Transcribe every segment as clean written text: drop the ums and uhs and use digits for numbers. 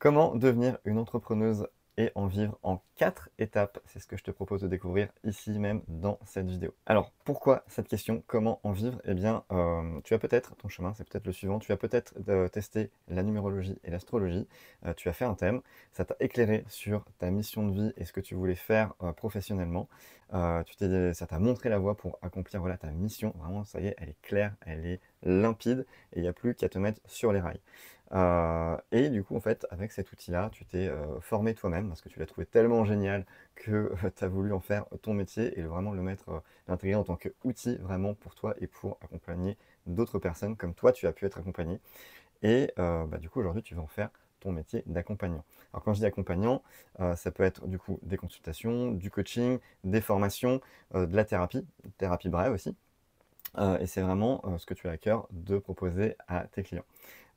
Comment devenir une entrepreneuse et en vivre en 4 étapes? C'est ce que je te propose de découvrir ici même dans cette vidéo. Alors, pourquoi cette question? Comment en vivre? Eh bien, tu as peut-être ton chemin, c'est peut-être le suivant, tu as peut-être, testé la numérologie et l'astrologie, tu as fait un thème, ça t'a éclairé sur ta mission de vie et ce que tu voulais faire, professionnellement. Ça t'a montré la voie pour accomplir, voilà, ta mission. Vraiment, ça y est, elle est claire, elle est limpide et il n'y a plus qu'à te mettre sur les rails. Et du coup, en fait, avec cet outil-là, tu t'es, formé toi-même parce que tu l'as trouvé tellement génial que, tu as voulu en faire ton métier et vraiment le mettre, l'intégrer en tant qu'outil vraiment pour toi et pour accompagner d'autres personnes comme toi tu as pu être accompagné. Et du coup, aujourd'hui, tu vas en faire ton métier d'accompagnant. Alors quand je dis accompagnant, ça peut être du coup des consultations, du coaching, des formations, de la thérapie brève aussi. Et c'est vraiment, ce que tu as à cœur de proposer à tes clients.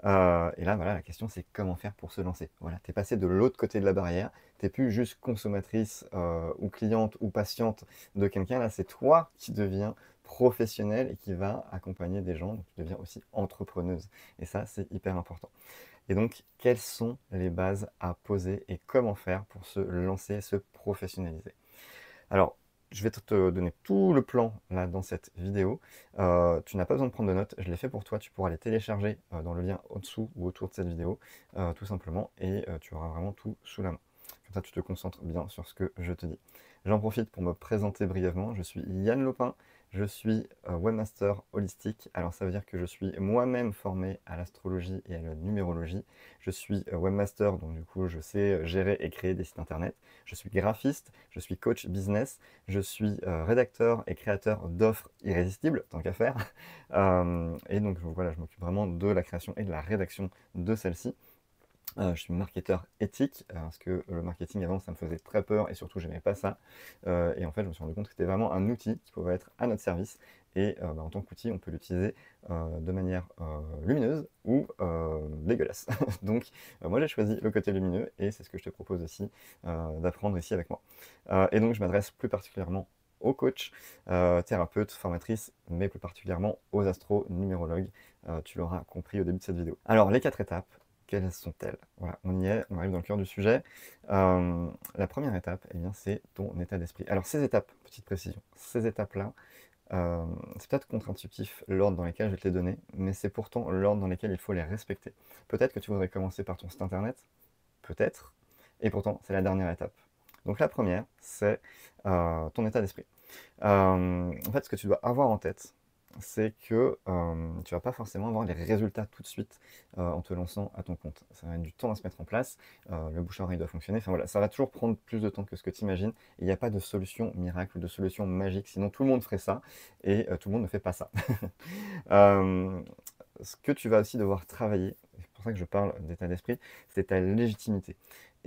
Et là, voilà, la question, c'est comment faire pour se lancer? Voilà, tu es passée de l'autre côté de la barrière, tu es plus juste consommatrice, ou cliente ou patiente de quelqu'un. Là, c'est toi qui deviens professionnelle et qui va accompagner des gens, donc tu deviens aussi entrepreneuse et ça, c'est hyper important. Et donc, quelles sont les bases à poser et comment faire pour se lancer, se professionnaliser? Alors, je vais te donner tout le plan là dans cette vidéo. Tu n'as pas besoin de prendre de notes, je l'ai fait pour toi. Tu pourras les télécharger dans le lien au-dessous ou autour de cette vidéo, tout simplement, et tu auras vraiment tout sous la main. Comme ça, tu te concentres bien sur ce que je te dis. J'en profite pour me présenter brièvement. Je suis Yann Lopin, je suis webmaster holistique. Alors, ça veut dire que je suis moi-même formé à l'astrologie et à la numérologie. Je suis webmaster, donc du coup, je sais gérer et créer des sites internet. Je suis graphiste, je suis coach business, je suis rédacteur et créateur d'offres irrésistibles, tant qu'à faire. Et donc voilà, je m'occupe vraiment de la création et de la rédaction de celle-ci. Je suis marketeur éthique, parce que le marketing avant ça me faisait très peur et surtout j'aimais pas ça. Et en fait je me suis rendu compte que c'était vraiment un outil qui pouvait être à notre service et en tant qu'outil on peut l'utiliser de manière lumineuse ou dégueulasse. Donc moi j'ai choisi le côté lumineux et c'est ce que je te propose aussi d'apprendre ici avec moi. Et donc je m'adresse plus particulièrement aux coachs, thérapeutes, formatrices, mais plus particulièrement aux astro-numérologues. Tu l'auras compris au début de cette vidéo. Alors les 4 étapes, quelles sont-elles? Voilà, on y est, on arrive dans le cœur du sujet. La première étape, eh bien, c'est ton état d'esprit. Alors ces étapes, petite précision, ces étapes-là, c'est peut-être contre-intuitif l'ordre dans lequel je vais te les donner, mais c'est pourtant l'ordre dans lequel il faut les respecter. Peut-être que tu voudrais commencer par ton site internet, peut-être, et pourtant c'est la dernière étape. Donc la première, c'est ton état d'esprit. En fait, ce que tu dois avoir en tête, c'est que tu vas pas forcément avoir les résultats tout de suite en te lançant à ton compte. Ça va mettre du temps à se mettre en place, le bouche-à-oreille doit fonctionner, enfin voilà, ça va toujours prendre plus de temps que ce que tu imagines. Il n'y a pas de solution miracle, de solution magique, sinon tout le monde ferait ça, et tout le monde ne fait pas ça. Euh, Ce que tu vas aussi devoir travailler, c'est pour ça que je parle d'état d'esprit, c'est ta légitimité.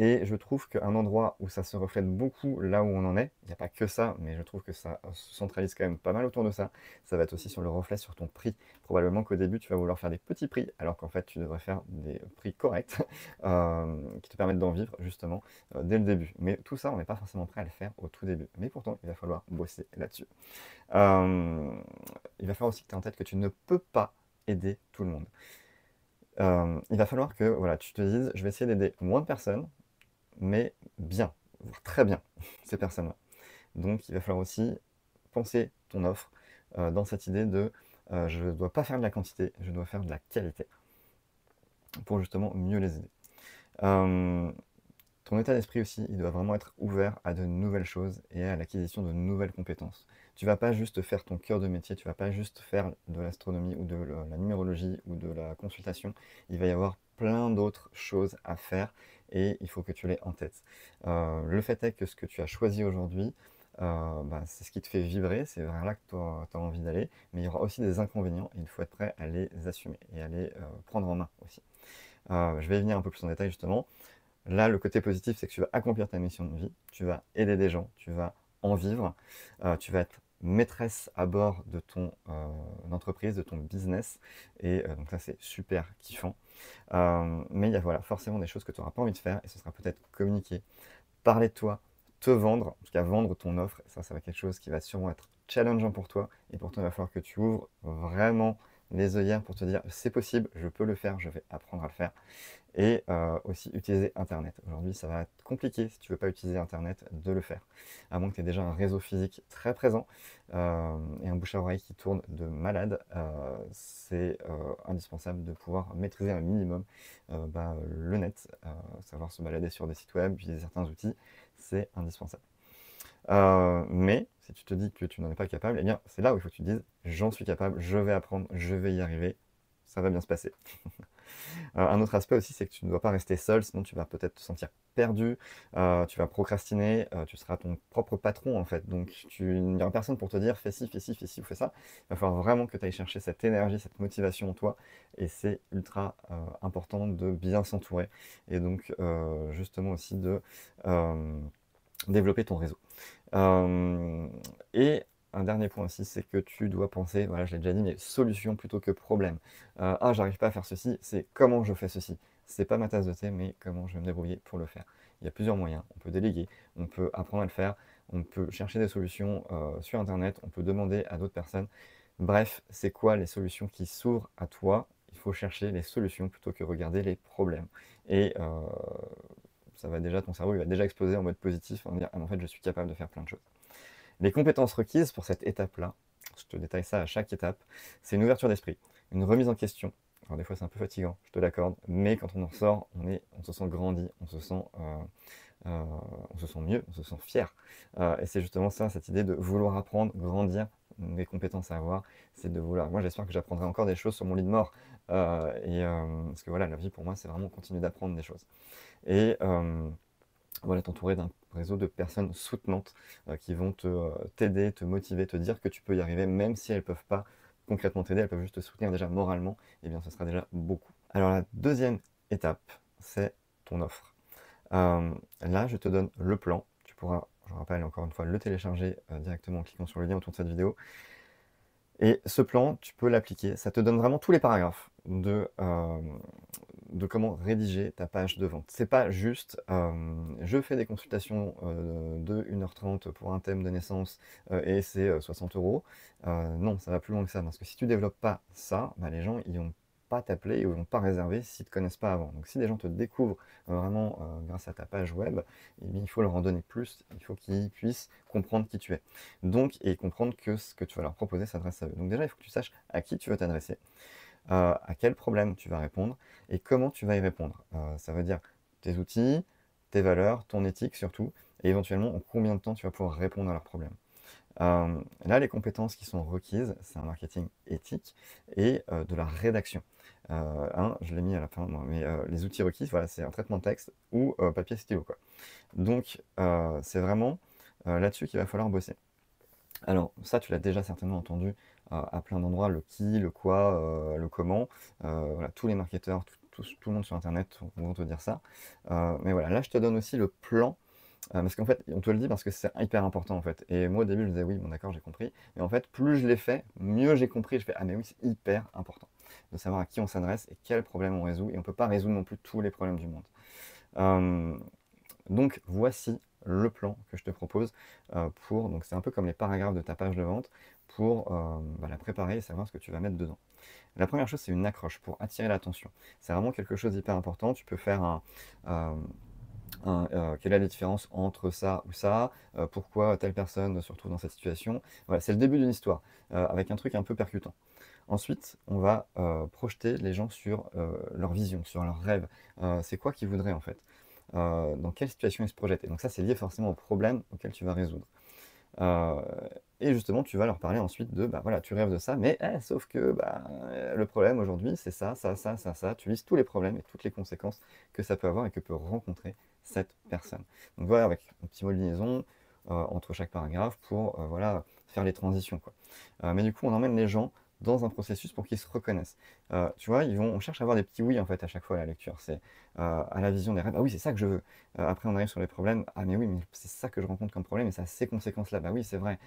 Et je trouve qu'un endroit où ça se reflète beaucoup là où on en est, il n'y a pas que ça, mais je trouve que ça se centralise quand même pas mal autour de ça, ça va être aussi sur le reflet sur ton prix. Probablement qu'au début, tu vas vouloir faire des petits prix, alors qu'en fait, tu devrais faire des prix corrects qui te permettent d'en vivre justement dès le début. Mais tout ça, on n'est pas forcément prêt à le faire au tout début. Mais pourtant, il va falloir bosser là-dessus. Euh, il va falloir aussi que tu aies en tête que tu ne peux pas aider tout le monde. Il va falloir que voilà, tu te dises, je vais essayer d'aider moins de personnes, mais bien, voire très bien, ces personnes-là. Donc il va falloir aussi penser ton offre dans cette idée de je ne dois pas faire de la quantité, je dois faire de la qualité pour justement mieux les aider. Euh, Ton état d'esprit aussi, il doit vraiment être ouvert à de nouvelles choses et à l'acquisition de nouvelles compétences. Tu vas pas juste faire ton cœur de métier, tu vas pas juste faire de l'astronomie ou de la numérologie ou de la consultation. Il va y avoir plein d'autres choses à faire et il faut que tu l'aies en tête. Le fait est que ce que tu as choisi aujourd'hui, c'est ce qui te fait vibrer, c'est vers là que tu as envie d'aller, mais il y aura aussi des inconvénients et il faut être prêt à les assumer et à les prendre en main aussi. Je vais y venir un peu plus en détail justement. Là, le côté positif, c'est que tu vas accomplir ta mission de vie, tu vas aider des gens, tu vas en vivre, tu vas être maîtresse à bord de ton entreprise, de ton business, et donc ça c'est super kiffant. Mais il y a voilà, forcément des choses que tu n'auras pas envie de faire, et ce sera peut-être communiquer, parler de toi, te vendre, en tout cas vendre ton offre, ça va être quelque chose qui va sûrement être challengeant pour toi, et pourtant il va falloir que tu ouvres vraiment les œillères pour te dire c'est possible, je peux le faire, je vais apprendre à le faire. Et aussi utiliser Internet. Aujourd'hui, ça va être compliqué si tu ne veux pas utiliser Internet de le faire. À moins que tu aies déjà un réseau physique très présent et un bouche à oreille qui tourne de malade, c'est indispensable de pouvoir maîtriser un minimum le net, savoir se balader sur des sites web, utiliser certains outils, c'est indispensable. Mais si tu te dis que tu n'en es pas capable, eh bien c'est là où il faut que tu te dises j'en suis capable, je vais apprendre, je vais y arriver, ça va bien se passer. Un autre aspect aussi, c'est que tu ne dois pas rester seul, sinon tu vas peut-être te sentir perdu, tu vas procrastiner, tu seras ton propre patron en fait. Donc il n'y aura personne pour te dire fais ci, fais ci, fais ci ou fais ça. Il va falloir vraiment que tu ailles chercher cette énergie, cette motivation en toi. Et c'est ultra important de bien s'entourer. Et donc justement aussi de développer ton réseau. Et un dernier point aussi, c'est que tu dois penser, voilà, je l'ai déjà dit, mais solution plutôt que problème. Ah, j'arrive pas à faire ceci, c'est comment je fais ceci. C'est pas ma tasse de thé, mais comment je vais me débrouiller pour le faire. Il y a plusieurs moyens. On peut déléguer, on peut apprendre à le faire, on peut chercher des solutions sur Internet, on peut demander à d'autres personnes. Bref, c'est quoi les solutions qui s'ouvrent à toi? Il faut chercher les solutions plutôt que regarder les problèmes. Et ça va déjà, ton cerveau il va déjà exploser en mode positif, en dire ah, mais en fait je suis capable de faire plein de choses. Les compétences requises pour cette étape-là, je te détaille ça à chaque étape, c'est une ouverture d'esprit, une remise en question. Alors des fois c'est un peu fatigant, je te l'accorde, mais quand on en ressort, on se sent grandi, on se sent mieux, on se sent fier. Et c'est justement ça, cette idée de vouloir apprendre, grandir, les compétences à avoir, c'est de vouloir. Moi j'espère que j'apprendrai encore des choses sur mon lit de mort. Parce que voilà, la vie pour moi c'est vraiment continuer d'apprendre des choses. Et voilà, t'entourer d'un réseau de personnes soutenantes qui vont t'aider, te motiver, te dire que tu peux y arriver, même si elles ne peuvent pas concrètement t'aider, elles peuvent juste te soutenir déjà moralement, et bien ce sera déjà beaucoup. Alors la deuxième étape, c'est ton offre. Là, je te donne le plan, tu pourras, je rappelle encore une fois, le télécharger directement en cliquant sur le lien autour de cette vidéo. Et ce plan, tu peux l'appliquer, ça te donne vraiment tous les paragraphes de comment rédiger ta page de vente. C'est pas juste je fais des consultations de 1h30 pour un thème de naissance et c'est 60 euros. Non, ça va plus loin que ça, parce que si tu développes pas ça, les gens ils vont pas t'appeler et ils vont pas réserver s'ils te connaissent pas avant. Donc si des gens te découvrent vraiment grâce à ta page web, eh bien, il faut leur en donner plus, il faut qu'ils puissent comprendre qui tu es. Donc, et comprendre que ce que tu vas leur proposer s'adresse à eux. Donc déjà, il faut que tu saches à qui tu veux t'adresser, à quel problème tu vas répondre et comment tu vas y répondre. Ça veut dire tes outils, tes valeurs, ton éthique surtout, et éventuellement en combien de temps tu vas pouvoir répondre à leurs problèmes. Là, les compétences qui sont requises, c'est un marketing éthique et de la rédaction. Je l'ai mis à la fin, mais les outils requis, voilà, c'est un traitement de texte ou papier stylo, quoi. Donc, c'est vraiment là-dessus qu'il va falloir bosser. Alors, ça, tu l'as déjà certainement entendu à plein d'endroits, le qui, le quoi, le comment. Voilà, tous les marketeurs, tout le monde sur Internet vont te dire ça. Mais voilà, là, je te donne aussi le plan. Parce qu'en fait, on te le dit parce que c'est hyper important en fait. Et moi au début je disais oui, bon d'accord, j'ai compris. Et en fait, plus je l'ai fait, mieux j'ai compris. Je fais ah mais oui, c'est hyper important de savoir à qui on s'adresse et quel problème on résout. Et on ne peut pas résoudre non plus tous les problèmes du monde. Donc voici le plan que je te propose donc c'est un peu comme les paragraphes de ta page de vente pour la préparer et savoir ce que tu vas mettre dedans. La première chose, c'est une accroche pour attirer l'attention. C'est vraiment quelque chose d'hyper important. Tu peux faire quelle est la différence entre ça ou ça, pourquoi telle personne se retrouve dans cette situation. Voilà, c'est le début d'une histoire, avec un truc un peu percutant. Ensuite, on va projeter les gens sur leur vision, sur leurs rêves. C'est quoi qu'ils voudraient en fait, dans quelle situation ils se projettent. Et donc ça, c'est lié forcément au problème auquel tu vas résoudre. Et justement, tu vas leur parler ensuite de, voilà, tu rêves de ça, mais sauf que le problème aujourd'hui, c'est ça, ça, ça, ça, ça. Tu listes tous les problèmes et toutes les conséquences que ça peut avoir et que peut rencontrer cette personne. Donc voilà, avec un petit mot de liaison entre chaque paragraphe pour voilà, faire les transitions, quoi. Mais du coup, on emmène les gens dans un processus pour qu'ils se reconnaissent. Tu vois, on cherche à avoir des petits oui en fait à chaque fois à la lecture. C'est à la vision des rêves, ah oui, c'est ça que je veux. Après, on arrive sur les problèmes, ah mais oui, mais c'est ça que je rencontre comme problème et ça a ces conséquences-là, bah oui, c'est vrai.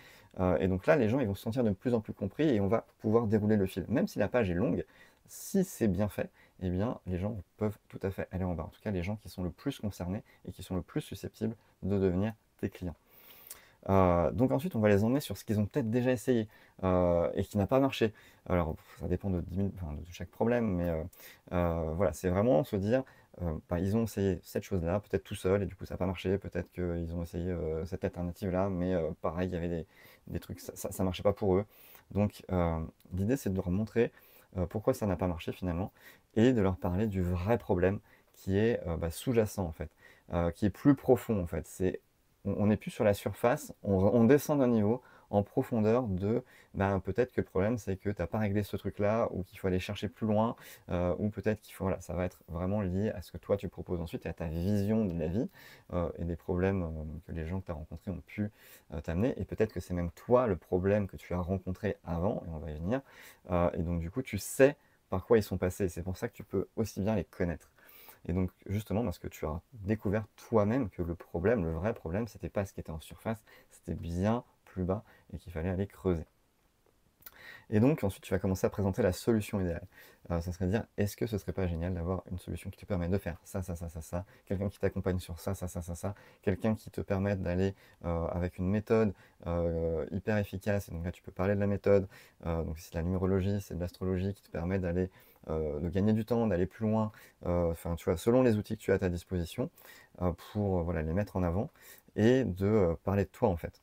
Et donc là, les gens, ils vont se sentir de plus en plus compris et on va pouvoir dérouler le fil. Même si la page est longue, si c'est bien fait, eh bien, les gens peuvent tout à fait aller en bas. En tout cas, les gens qui sont le plus concernés et qui sont le plus susceptibles de devenir tes clients. Donc ensuite, on va les emmener sur ce qu'ils ont peut-être déjà essayé et qui n'a pas marché. Alors, ça dépend de, 10 000 enfin, de chaque problème, mais voilà, c'est vraiment se dire, bah, ils ont essayé cette chose-là, peut-être tout seul, et du coup ça n'a pas marché, peut-être qu'ils ont essayé cette alternative-là, mais pareil, il y avait des trucs, ça ne marchait pas pour eux. Donc l'idée, c'est de leur montrer pourquoi ça n'a pas marché finalement, et de leur parler du vrai problème qui est bah, sous-jacent en fait, qui est plus profond en fait. On n'est plus sur la surface, on descend d'un niveau en profondeur de ben, peut-être que le problème c'est que tu n'as pas réglé ce truc-là, ou qu'il faut aller chercher plus loin, ou peut-être qu'il faut, voilà, ça va être vraiment lié à ce que toi tu proposes ensuite et à ta vision de la vie et des problèmes que les gens que tu as rencontrés ont pu t'amener. Et peut-être que c'est même toi le problème que tu as rencontré avant, et on va y venir. Et donc du coup tu sais par quoi ils sont passés. C'est pour ça que tu peux aussi bien les connaître. Et donc, justement, parce que tu as découvert toi-même que le problème, le vrai problème, c'était pas ce qui était en surface, c'était bien plus bas et qu'il fallait aller creuser. Et donc, ensuite, tu vas commencer à présenter la solution idéale. Ça serait de dire, est-ce que ce serait pas génial d'avoir une solution qui te permet de faire ça, ça, ça, ça, ça, quelqu'un qui t'accompagne sur ça, ça, ça, ça, ça, quelqu'un qui te permette d'aller avec une méthode hyper efficace. Et donc là, tu peux parler de la méthode. Donc, c'est de la numérologie, c'est de l'astrologie qui te permet d'aller, de gagner du temps, d'aller plus loin. Enfin, tu vois, selon les outils que tu as à ta disposition, pour voilà, les mettre en avant et de parler de toi en fait.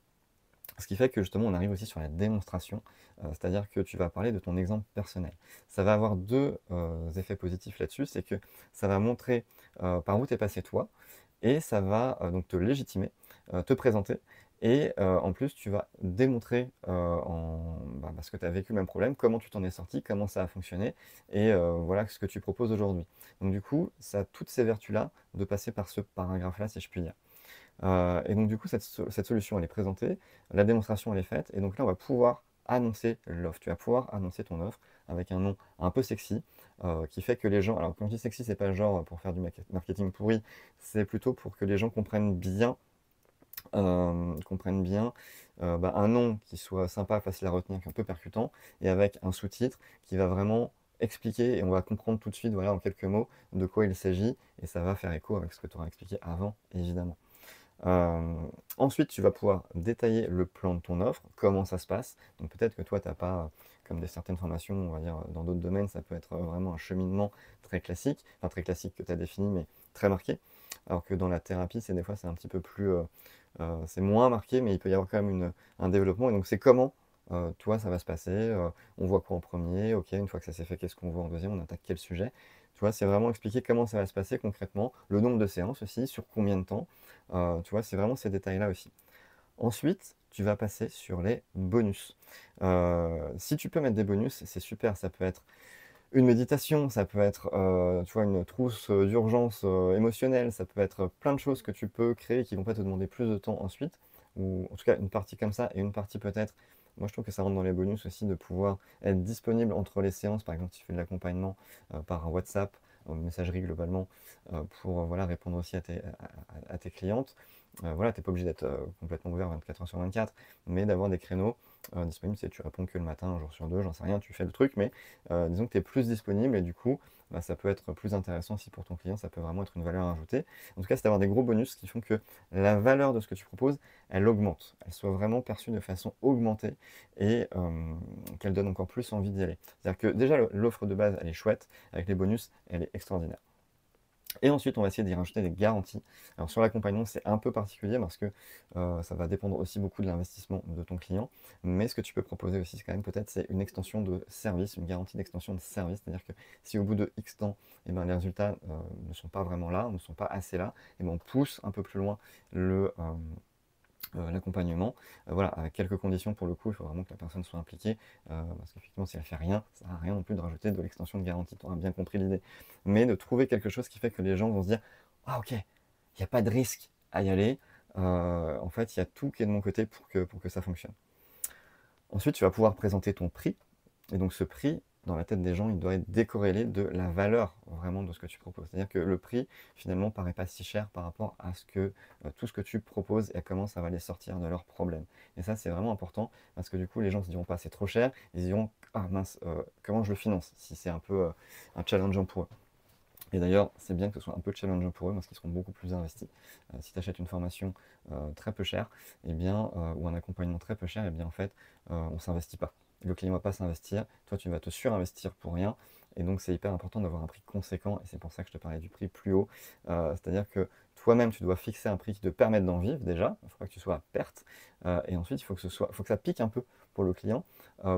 Ce qui fait que justement on arrive aussi sur la démonstration, c'est-à-dire que tu vas parler de ton exemple personnel. Ça va avoir deux effets positifs là-dessus, c'est que ça va montrer par où tu es passé toi, et ça va donc te légitimer, te présenter, et en plus tu vas démontrer parce que tu as vécu le même problème, comment tu t'en es sorti, comment ça a fonctionné, et voilà ce que tu proposes aujourd'hui. Donc du coup, ça a toutes ces vertus-là de passer par ce paragraphe-là, si je puis dire. Et donc du coup, cette solution, elle est présentée, la démonstration, elle est faite, et donc là, on va pouvoir annoncer l'offre. Tu vas pouvoir annoncer ton offre avec un nom un peu sexy, qui fait que les gens... Alors quand je dis sexy, c'est pas genre pour faire du marketing pourri, c'est plutôt pour que les gens comprennent bien un nom qui soit sympa, facile à retenir, qui est un peu percutant, et avec un sous-titre qui va vraiment expliquer, et on va comprendre tout de suite, voilà, en quelques mots, de quoi il s'agit, et ça va faire écho avec ce que tu auras expliqué avant, évidemment. Euh, Ensuite, tu vas pouvoir détailler le plan de ton offre, comment ça se passe. Donc peut-être que toi, tu n'as pas, comme certaines formations, on va dire, dans d'autres domaines, ça peut être vraiment un cheminement très classique, enfin très classique que tu as défini, mais très marqué. Alors que dans la thérapie, des fois, c'est un petit peu plus, c'est moins marqué, mais il peut y avoir quand même un développement. Et donc c'est comment, toi, ça va se passer. On voit quoi en premier, ok, une fois que ça s'est fait, qu'est-ce qu'on voit en deuxième, on attaque quel sujet. Tu vois, c'est vraiment expliquer comment ça va se passer concrètement, le nombre de séances aussi, sur combien de temps. Tu vois, c'est vraiment ces détails-là aussi. Ensuite, tu vas passer sur les bonus. Si tu peux mettre des bonus, c'est super. Ça peut être une méditation, ça peut être tu vois, une trousse d'urgence émotionnelle, ça peut être plein de choses que tu peux créer qui vont pas te demander plus de temps ensuite, ou en tout cas une partie comme ça, et une partie peut-être, moi je trouve que ça rentre dans les bonus aussi, de pouvoir être disponible entre les séances, par exemple si tu fais de l'accompagnement par WhatsApp, messagerie globalement, pour voilà, répondre aussi à tes clientes. Voilà, tu n'es pas obligé d'être complètement ouvert 24 heures sur 24, mais d'avoir des créneaux disponibles, c'est tu réponds que le matin, un jour sur deux, j'en sais rien, tu fais le truc, mais disons que tu es plus disponible, et du coup, bah, ça peut être plus intéressant si pour ton client, ça peut vraiment être une valeur ajoutée. En tout cas, c'est d'avoir des gros bonus qui font que la valeur de ce que tu proposes, elle augmente, elle soit vraiment perçue de façon augmentée, et qu'elle donne encore plus envie d'y aller. C'est-à-dire que déjà, l'offre de base, elle est chouette, avec les bonus, elle est extraordinaire. Et ensuite, on va essayer d'y rajouter des garanties. Alors sur l'accompagnement, c'est un peu particulier parce que ça va dépendre aussi beaucoup de l'investissement de ton client. Mais ce que tu peux proposer aussi, c'est quand même peut-être, c'est une extension de service, une garantie d'extension de service. C'est-à-dire que si au bout de X temps, eh ben, les résultats ne sont pas vraiment là, ne sont pas assez là, et ben, on pousse un peu plus loin l'accompagnement. Voilà, avec quelques conditions pour le coup, il faut vraiment que la personne soit impliquée, parce qu'effectivement, si elle fait rien, ça sert à rien non plus de rajouter de l'extension de garantie, tu auras bien compris l'idée. Mais de trouver quelque chose qui fait que les gens vont se dire, ah ok, il n'y a pas de risque à y aller, en fait, il y a tout qui est de mon côté pour que ça fonctionne. Ensuite, tu vas pouvoir présenter ton prix, et donc ce prix, dans la tête des gens, il doit être décorrélé de la valeur vraiment de ce que tu proposes. C'est-à-dire que le prix, finalement, paraît pas si cher par rapport à tout ce que tu proposes et à comment ça va les sortir de leurs problèmes. Et ça, c'est vraiment important, parce que du coup, les gens se diront pas c'est trop cher, ils se diront ah mince, comment je le finance, si c'est un peu un challengeant pour eux. Et d'ailleurs, c'est bien que ce soit un peu challengeant pour eux parce qu'ils seront beaucoup plus investis. Si tu achètes une formation très peu chère, eh bien, ou un accompagnement très peu cher, eh bien en fait, on ne s'investit pas. Le client ne va pas s'investir, toi tu vas te surinvestir pour rien. Et donc c'est hyper important d'avoir un prix conséquent, et c'est pour ça que je te parlais du prix plus haut. C'est-à-dire que toi-même, tu dois fixer un prix qui te permette d'en vivre déjà, il ne faut pas que tu sois à perte. Et ensuite, il faut que faut que ça pique un peu pour le client,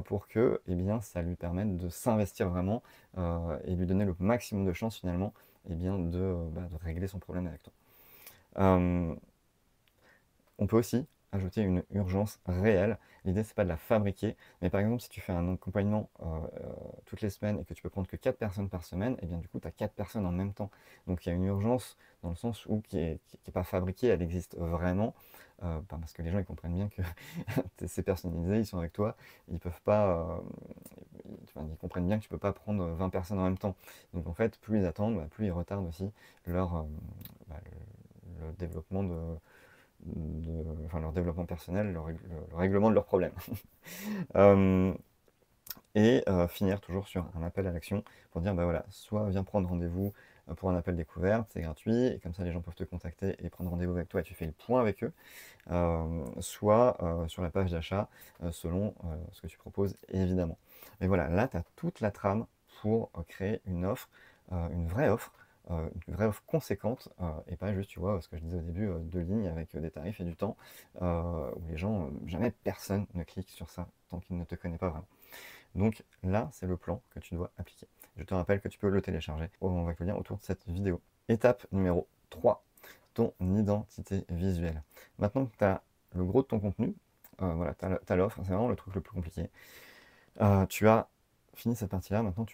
pour que eh bien, ça lui permette de s'investir vraiment et lui donner le maximum de chances finalement eh bien, de régler son problème avec toi. Euh, on peut aussi ajouter une urgence réelle. L'idée, c'est pas de la fabriquer, mais par exemple, si tu fais un accompagnement toutes les semaines et que tu peux prendre que 4 personnes par semaine, et bien du coup, tu as 4 personnes en même temps. Donc il y a une urgence dans le sens où qui est pas fabriquée, elle existe vraiment. Parce que les gens ils comprennent bien que c'est personnalisé, ils sont avec toi, ils peuvent pas, ils comprennent bien que tu peux pas prendre 20 personnes en même temps. Donc en fait, plus ils attendent, plus ils retardent aussi leur, bah, le développement enfin, leur développement personnel, le règlement de leurs problèmes. Euh, et finir toujours sur un appel à l'action pour dire, bah voilà, soit viens prendre rendez-vous pour un appel découverte, c'est gratuit, et comme ça les gens peuvent te contacter et prendre rendez-vous avec toi et tu fais le point avec eux, soit sur la page d'achat, selon ce que tu proposes évidemment. Mais voilà, là tu as toute la trame pour créer une offre, une vraie offre conséquente, et pas juste, tu vois, ce que je disais au début, deux lignes avec des tarifs et du temps, où les gens, jamais personne ne clique sur ça tant qu'il ne te connaît pas vraiment. Donc là, c'est le plan que tu dois appliquer. Je te rappelle que tu peux le télécharger. On va te le lien autour de cette vidéo. Étape numéro 3, ton identité visuelle. Maintenant que tu as le gros de ton contenu, voilà, tu as l'offre, c'est vraiment le truc le plus compliqué. Tu as fini cette partie-là, maintenant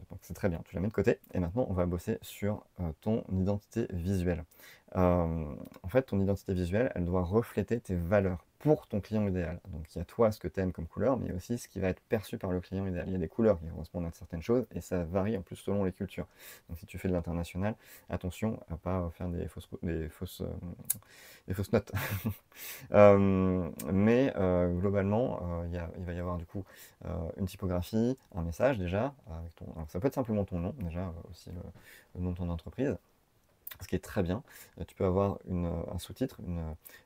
donc c'est très bien, tu la mets de côté, et maintenant on va bosser sur ton identité visuelle. En fait, ton identité visuelle, elle doit refléter tes valeurs pour ton client idéal. Donc il y a toi ce que tu aimes comme couleur, mais il y a aussi ce qui va être perçu par le client idéal. Il y a des couleurs qui correspondent à certaines choses, et ça varie en plus selon les cultures. Donc si tu fais de l'international, attention à pas faire des fausses notes. Mais globalement, il va y avoir du coup une typographie, un message déjà, alors ça peut être simplement ton nom, déjà aussi le nom de ton entreprise, ce qui est très bien. Tu peux avoir un sous-titre,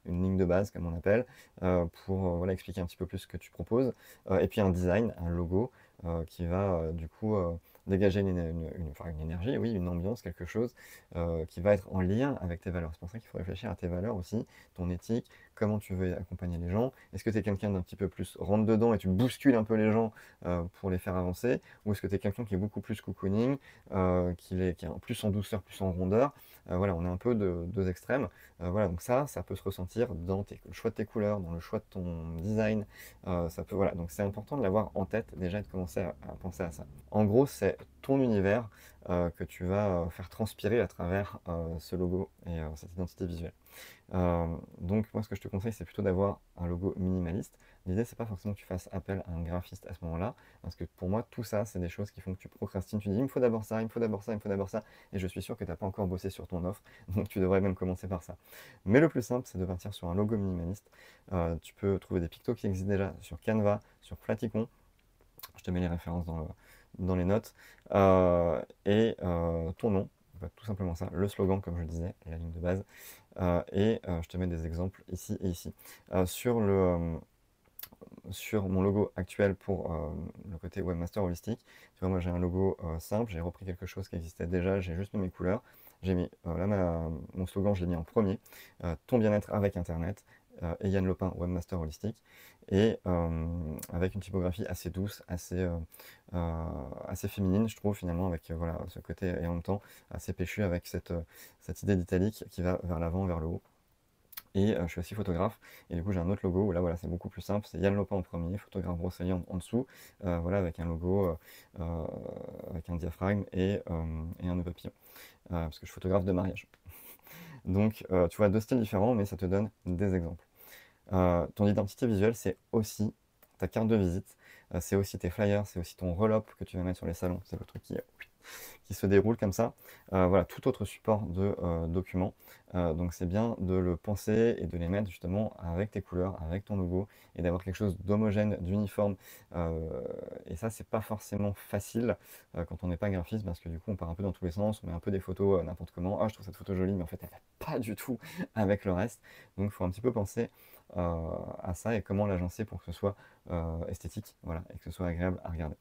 une ligne de base comme on appelle, pour voilà, expliquer un petit peu plus ce que tu proposes, et puis un design, un logo qui va du coup dégager enfin, une énergie, oui, une ambiance, quelque chose qui va être en lien avec tes valeurs. C'est pour ça qu'il faut réfléchir à tes valeurs aussi, ton éthique, comment tu veux accompagner les gens. Est-ce que tu es quelqu'un d'un petit peu plus rentre dedans et tu bouscules un peu les gens pour les faire avancer, ou est-ce que tu es quelqu'un qui est beaucoup plus cocooning, qui est plus en douceur, plus en rondeur. Voilà, on est un peu de deux extrêmes. Voilà, donc ça peut se ressentir dans le choix de tes couleurs, dans le choix de ton design. Voilà, donc c'est important de l'avoir en tête déjà et de commencer à penser à ça. En gros, c'est ton univers que tu vas faire transpirer à travers ce logo et cette identité visuelle. Donc moi ce que je te conseille c'est plutôt d'avoir un logo minimaliste. L'idée c'est pas forcément que tu fasses appel à un graphiste à ce moment-là, parce que pour moi tout ça c'est des choses qui font que tu procrastines, tu dis il me faut d'abord ça, il me faut d'abord ça, il me faut d'abord ça, et je suis sûr que tu n'as pas encore bossé sur ton offre, donc tu devrais même commencer par ça. Mais le plus simple c'est de partir sur un logo minimaliste. Tu peux trouver des pictos qui existent déjà sur Canva, sur Platicon, je te mets les références dans les notes, et ton nom, tout simplement ça, le slogan comme je le disais, la ligne de base. Et je te mets des exemples ici et ici. Sur mon logo actuel pour le côté webmaster holistique, tu vois, moi j'ai un logo simple, j'ai repris quelque chose qui existait déjà, j'ai juste mis mes couleurs. J'ai mis, là, mon slogan, je l'ai mis en premier, ton bien-être avec Internet, et Yann Lopin, webmaster holistique, et avec une typographie assez douce, assez féminine, je trouve, finalement, avec voilà, ce côté, et en même temps assez péchu, avec cette idée d'italique qui va vers l'avant, vers le haut. Et je suis aussi photographe, et du coup j'ai un autre logo où là voilà, c'est beaucoup plus simple, c'est Yann Lopin en premier, photographe brosselier en dessous, voilà, avec un logo, avec un diaphragme et un nœud papillon, parce que je suis photographe de mariage. Donc tu vois, deux styles différents, mais ça te donne des exemples. Ton identité visuelle, c'est aussi ta carte de visite, c'est aussi tes flyers, c'est aussi ton roll-up que tu vas mettre sur les salons, c'est le truc qui qui se déroule comme ça. Voilà, tout autre support de document. Donc c'est bien de le penser et de les mettre justement avec tes couleurs, avec ton logo, et d'avoir quelque chose d'homogène, d'uniforme. Et ça, c'est pas forcément facile quand on n'est pas graphiste, parce que du coup, on part un peu dans tous les sens, on met un peu des photos n'importe comment. Ah, je trouve cette photo jolie, mais en fait, elle va pas du tout avec le reste. Donc, il faut un petit peu penser à ça et comment l'agencer pour que ce soit esthétique, voilà, et que ce soit agréable à regarder.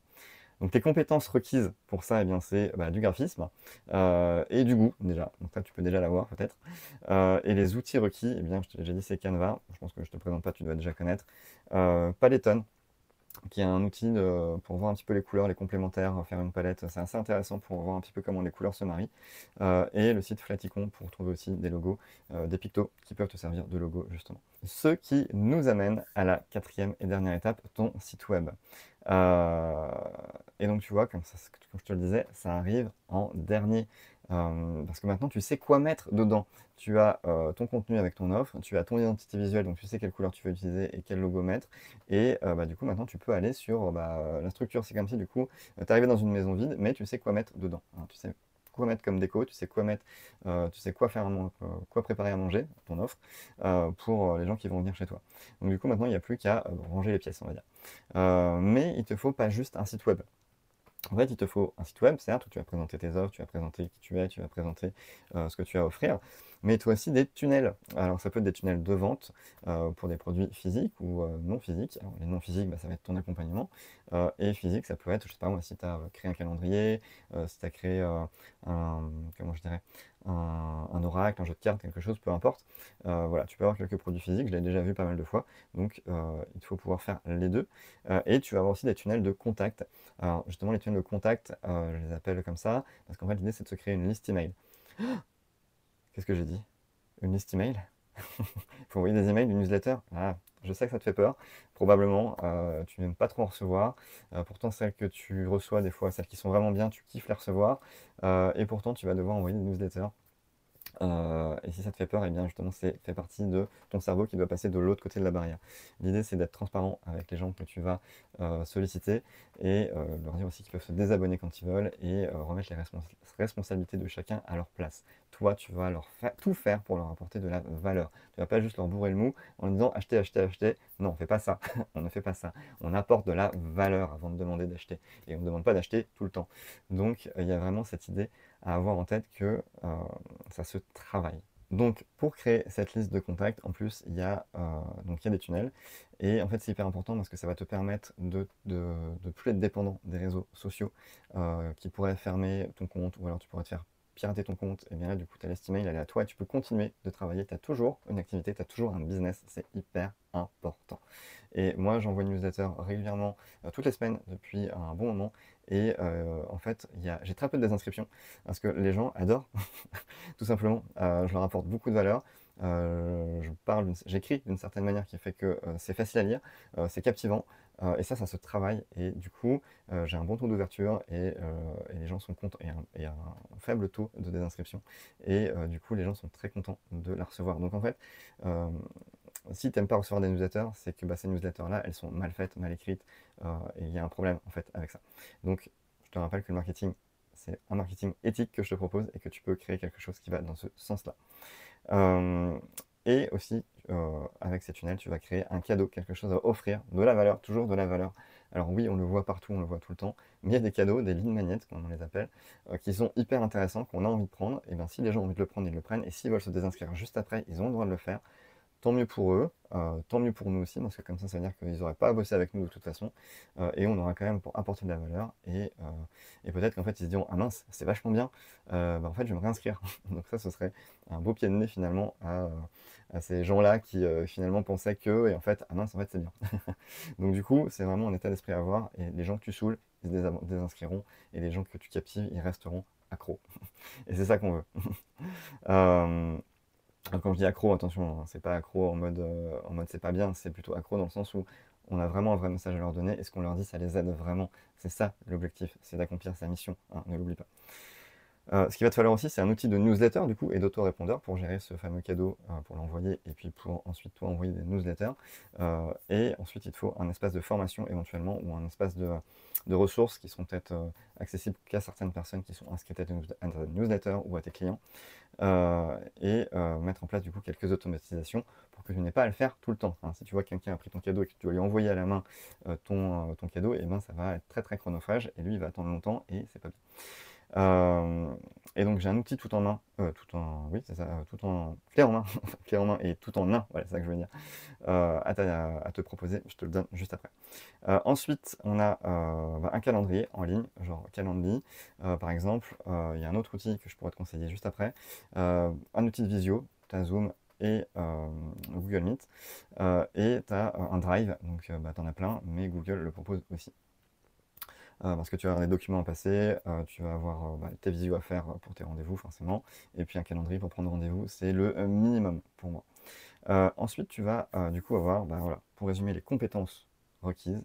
Donc tes compétences requises pour ça, eh bien, c'est du graphisme et du goût déjà. Donc ça, tu peux déjà l'avoir peut-être. Et les outils requis, eh bien, je t'ai déjà dit, c'est Canva. Je pense que je ne te présente pas, tu dois déjà connaître. Paletton, qui est un outil pour voir un petit peu les couleurs, les complémentaires, faire une palette. C'est assez intéressant pour voir un petit peu comment les couleurs se marient. Et le site Flaticon pour trouver aussi des logos, des pictos qui peuvent te servir de logo justement. Ce qui nous amène à la quatrième et dernière étape, ton site web. Et donc tu vois, comme je te le disais, ça arrive en dernier. Parce que maintenant tu sais quoi mettre dedans. Tu as ton contenu avec ton offre, tu as ton identité visuelle, donc tu sais quelle couleur tu veux utiliser et quel logo mettre. Et du coup maintenant tu peux aller sur la structure. C'est comme si du coup tu arrivais dans une maison vide, mais tu sais quoi mettre dedans. Hein, tu sais quoi mettre comme déco, tu sais quoi mettre, tu sais quoi faire, quoi préparer à manger, ton offre, pour les gens qui vont venir chez toi. Donc du coup maintenant il n'y a plus qu'à ranger les pièces, on va dire. Mais il ne te faut pas juste un site web. En fait, il te faut un site web, certes, où tu vas présenter tes offres, tu vas présenter qui tu es, tu vas présenter ce que tu as à offrir, mais il te faut aussi des tunnels. Alors, ça peut être des tunnels de vente pour des produits physiques ou non physiques. Alors, les non physiques, ça va être ton accompagnement. Et physique, ça peut être, je sais pas moi, si tu as créé un calendrier, si tu as créé comment je dirais, un oracle, un jeu de cartes, quelque chose, peu importe. Voilà, tu peux avoir quelques produits physiques, je l'ai déjà vu pas mal de fois, donc il te faut pouvoir faire les deux. Et tu vas avoir aussi des tunnels de contact. Alors justement, les tunnels de contact, je les appelle comme ça, parce qu'en fait l'idée c'est de se créer une liste email. Qu'est-ce que j'ai dit? Une liste email? Il faut envoyer des emails, une newsletter? Ah, je sais que ça te fait peur, probablement, tu n'aimes pas trop en recevoir. Pourtant celles que tu reçois des fois, celles qui sont vraiment bien, tu kiffes les recevoir. Et pourtant tu vas devoir envoyer des newsletters. Et si ça te fait peur, et bien justement, c'est fait partie de ton cerveau qui doit passer de l'autre côté de la barrière. L'idée, c'est d'être transparent avec les gens que tu vas solliciter et leur dire aussi qu'ils peuvent se désabonner quand ils veulent et remettre les responsabilités de chacun à leur place. Toi, tu vas leur faire tout faire pour leur apporter de la valeur. Tu vas pas juste leur bourrer le mou en disant achetez, achetez, achetez. Non, on fait pas ça. On ne fait pas ça. On apporte de la valeur avant de demander d'acheter. Et on ne demande pas d'acheter tout le temps. Donc, il y a vraiment cette idée à avoir en tête que ça se travaille. Donc pour créer cette liste de contacts, en plus il y a des tunnels et en fait c'est hyper important parce que ça va te permettre de plus être dépendant des réseaux sociaux qui pourraient fermer ton compte ou alors tu pourrais te faire pirater ton compte, et bien là du coup ta liste email elle est à toi et tu peux continuer de travailler, tu as toujours une activité, tu as toujours un business, c'est hyper important. Et moi j'envoie une newsletter régulièrement toutes les semaines depuis un bon moment et en fait j'ai très peu de désinscriptions parce que les gens adorent tout simplement. Je leur apporte beaucoup de valeur. J'écris d'une certaine manière qui fait que c'est facile à lire, c'est captivant, et ça se travaille. Et du coup, j'ai un bon taux d'ouverture et les gens sont contents, et un faible taux de désinscription. Et du coup, les gens sont très contents de la recevoir. Donc en fait, si tu n'aimes pas recevoir des newsletters, c'est que ces newsletters-là, elles sont mal faites, mal écrites, et il y a un problème en fait avec ça. Donc, je te rappelle que le marketing, c'est un marketing éthique que je te propose et que tu peux créer quelque chose qui va dans ce sens-là. Et aussi, avec ces tunnels, tu vas créer un cadeau, quelque chose à offrir, de la valeur, toujours de la valeur. Alors oui, on le voit partout, on le voit tout le temps, mais il y a des cadeaux, des lignes magnétiques, comme on les appelle, qui sont hyper intéressants, qu'on a envie de prendre. Et bien si les gens ont envie de le prendre, ils le prennent. Et s'ils veulent se désinscrire juste après, ils ont le droit de le faire. Tant mieux pour eux, tant mieux pour nous aussi, parce que comme ça veut dire qu'ils n'auraient pas à bosser avec nous de toute façon, et on aura quand même pour apporter de la valeur, et peut-être qu'en fait ils se diront, ah mince, c'est vachement bien, en fait je vais me réinscrire. Donc ça, ce serait un beau pied de nez finalement à ces gens-là qui finalement pensaient que, et en fait, ah mince, en fait c'est bien. Donc du coup, c'est vraiment un état d'esprit à avoir, et les gens que tu saoules, ils se désinscriront, et les gens que tu captives, ils resteront accros. Et c'est ça qu'on veut. Quand je dis accro, attention, hein, c'est pas accro en mode c'est pas bien, c'est plutôt accro dans le sens où on a vraiment un vrai message à leur donner et ce qu'on leur dit, ça les aide vraiment. C'est ça l'objectif, c'est d'accomplir sa mission, hein, ne l'oublie pas. Ce qu'il va te falloir aussi, c'est un outil de newsletter du coup et d'autorépondeur pour gérer ce fameux cadeau, pour l'envoyer et puis pour ensuite toi envoyer des newsletters. Et ensuite, il te faut un espace de formation éventuellement ou un espace de ressources qui sont peut-être accessibles qu'à certaines personnes qui sont inscrites à ta newsletter ou à tes clients. Mettre en place du coup quelques automatisations pour que tu n'aies pas à le faire tout le temps. Hein. Si tu vois que quelqu'un a pris ton cadeau et que tu dois lui envoyer à la main ton cadeau, et ben ça va être très très chronophage et lui il va attendre longtemps et c'est pas bien. Et donc j'ai un outil tout en main, oui c'est ça, tout en clé en main, clé en main et tout en un, voilà c'est ça que je veux dire, à te proposer, je te le donne juste après. Ensuite on a un calendrier en ligne, genre Calendly par exemple, il y a un autre outil que je pourrais te conseiller juste après, un outil de visio, tu as Zoom et Google Meet, et tu as un Drive, donc tu en as plein, mais Google le propose aussi. Parce que tu vas avoir des documents à passer, tu vas avoir tes visios à faire pour tes rendez-vous forcément, et puis un calendrier pour prendre rendez-vous, c'est le minimum pour moi. Ensuite, tu vas du coup avoir, voilà, pour résumer les compétences requises,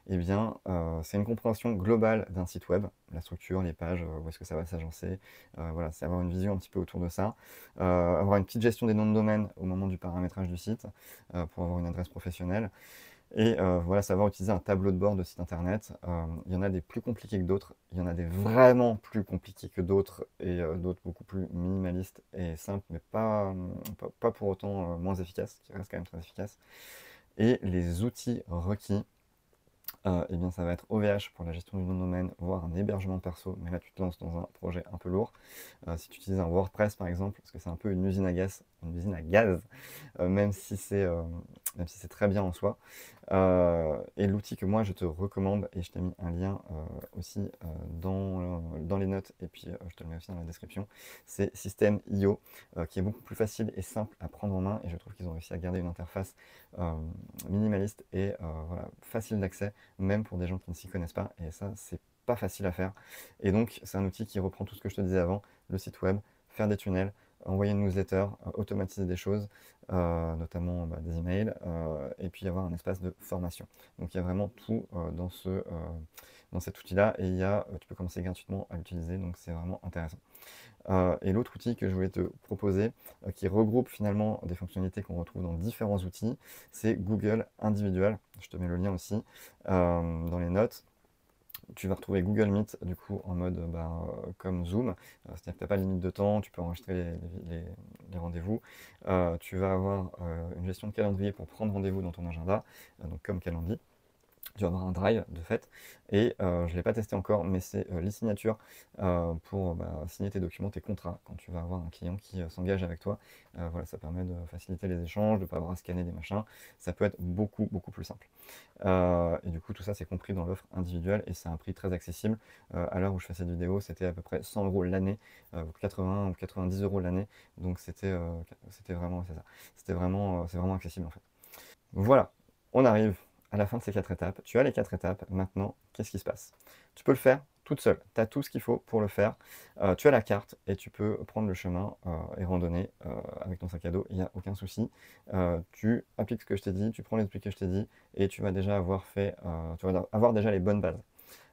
eh bien, c'est une compréhension globale d'un site web, la structure, les pages, où est-ce que ça va s'agencer, voilà, c'est avoir une vision un petit peu autour de ça, avoir une petite gestion des noms de domaine au moment du paramétrage du site, pour avoir une adresse professionnelle, et voilà, savoir utiliser un tableau de bord de site internet. Il y en a des plus compliqués que d'autres, il y en a des vraiment plus compliqués que d'autres, et d'autres beaucoup plus minimalistes et simples, mais pas pour autant moins efficaces, qui restent quand même très efficaces. Et les outils requis, eh bien, ça va être OVH pour la gestion du nom de domaine, voire un hébergement perso, mais là tu te lances dans un projet un peu lourd. Si tu utilises un WordPress par exemple, parce que c'est un peu une usine à gaz, même si c'est très bien en soi. Et l'outil que moi je te recommande, et je t'ai mis un lien aussi dans les notes, et puis je te le mets aussi dans la description, c'est System.io, qui est beaucoup plus facile et simple à prendre en main, et je trouve qu'ils ont réussi à garder une interface minimaliste et voilà, facile d'accès, même pour des gens qui ne s'y connaissent pas, et ça c'est pas facile à faire. Et donc c'est un outil qui reprend tout ce que je te disais avant, le site web, faire des tunnels, envoyer une newsletter, automatiser des choses, notamment des emails, et puis avoir un espace de formation. Donc il y a vraiment tout dans cet outil-là, et tu peux commencer gratuitement à l'utiliser, donc c'est vraiment intéressant. Et l'autre outil que je voulais te proposer, qui regroupe finalement des fonctionnalités qu'on retrouve dans différents outils, c'est Google Individual. Je te mets le lien aussi dans les notes. Tu vas retrouver Google Meet du coup en mode comme Zoom, c'est-à-dire que tu n'as pas de limite de temps, tu peux enregistrer les rendez-vous. Tu vas avoir une gestion de calendrier pour prendre rendez-vous dans ton agenda, donc comme Calendly. Tu vas avoir un drive de fait, et je ne l'ai pas testé encore, mais c'est l'e-signature pour signer tes documents, tes contrats, quand tu vas avoir un client qui s'engage avec toi. Voilà, ça permet de faciliter les échanges, de ne pas avoir à scanner des machins, ça peut être beaucoup beaucoup plus simple. Et du coup tout ça c'est compris dans l'offre individuelle, et c'est un prix très accessible. À l'heure où je fais cette vidéo, c'était à peu près 100 € l'année, 80 ou 90 € l'année, donc c'était vraiment, c'est ça, c'est vraiment accessible en fait. Voilà, on arrive à la fin de ces 4 étapes. Tu as les 4 étapes, maintenant, qu'est-ce qui se passe? Tu peux le faire toute seule, tu as tout ce qu'il faut pour le faire. Tu as la carte et tu peux prendre le chemin et randonner avec ton sac à dos, il n'y a aucun souci. Tu appliques ce que je t'ai dit, tu prends les outils que je t'ai dit, et tu vas déjà tu vas avoir déjà les bonnes bases.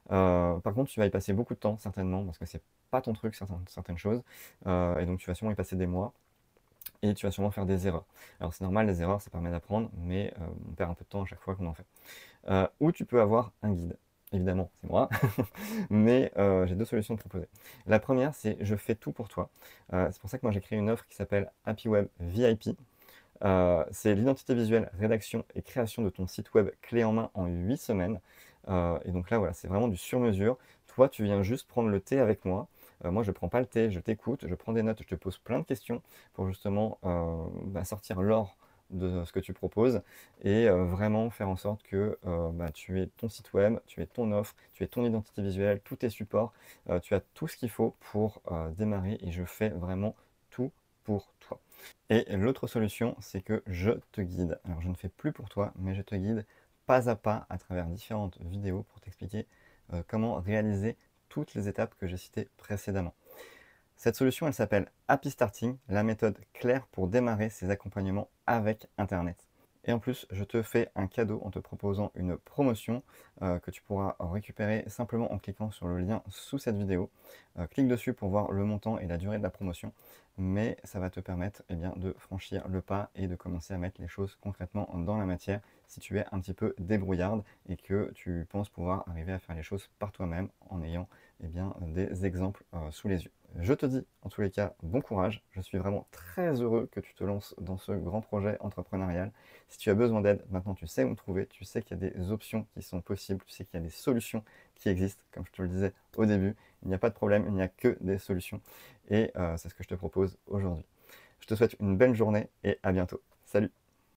Par contre, tu vas y passer beaucoup de temps, certainement, parce que c'est pas ton truc, certaines choses, et donc tu vas sûrement y passer des mois, et tu vas sûrement faire des erreurs. Alors c'est normal, les erreurs, ça permet d'apprendre, mais on perd un peu de temps à chaque fois qu'on en fait. Ou tu peux avoir un guide. Évidemment, c'est moi, mais j'ai deux solutions à te proposer. La première, c'est je fais tout pour toi. C'est pour ça que moi j'ai créé une offre qui s'appelle Happy Web VIP. C'est l'identité visuelle, rédaction et création de ton site web clé en main en 8 semaines. Et donc là, voilà, c'est vraiment du sur-mesure. Toi, tu viens juste prendre le thé avec moi. Moi, je ne prends pas le thé, je t'écoute, je prends des notes, je te pose plein de questions pour justement sortir l'or de ce que tu proposes, et vraiment faire en sorte que tu aies ton site web, tu aies ton offre, tu aies ton identité visuelle, tous tes supports, tu as tout ce qu'il faut pour démarrer, et je fais vraiment tout pour toi. Et l'autre solution, c'est que je te guide. Alors je ne fais plus pour toi, mais je te guide pas à pas à travers différentes vidéos pour t'expliquer comment réaliser toutes les étapes que j'ai citées précédemment. Cette solution, elle s'appelle Happy Starting, la méthode claire pour démarrer ses accompagnements avec Internet. Et en plus, je te fais un cadeau en te proposant une promotion que tu pourras récupérer simplement en cliquant sur le lien sous cette vidéo. Clique dessus pour voir le montant et la durée de la promotion, mais ça va te permettre eh bien, de franchir le pas et de commencer à mettre les choses concrètement dans la matière si tu es un petit peu débrouillarde et que tu penses pouvoir arriver à faire les choses par toi-même en ayant eh bien, des exemples sous les yeux. Je te dis en tous les cas bon courage, je suis vraiment très heureux que tu te lances dans ce grand projet entrepreneurial. Si tu as besoin d'aide, maintenant tu sais où me trouver, tu sais qu'il y a des options qui sont possibles, tu sais qu'il y a des solutions qui existent, comme je te le disais au début, il n'y a pas de problème, il n'y a que des solutions et c'est ce que je te propose aujourd'hui. Je te souhaite une belle journée et à bientôt. Salut!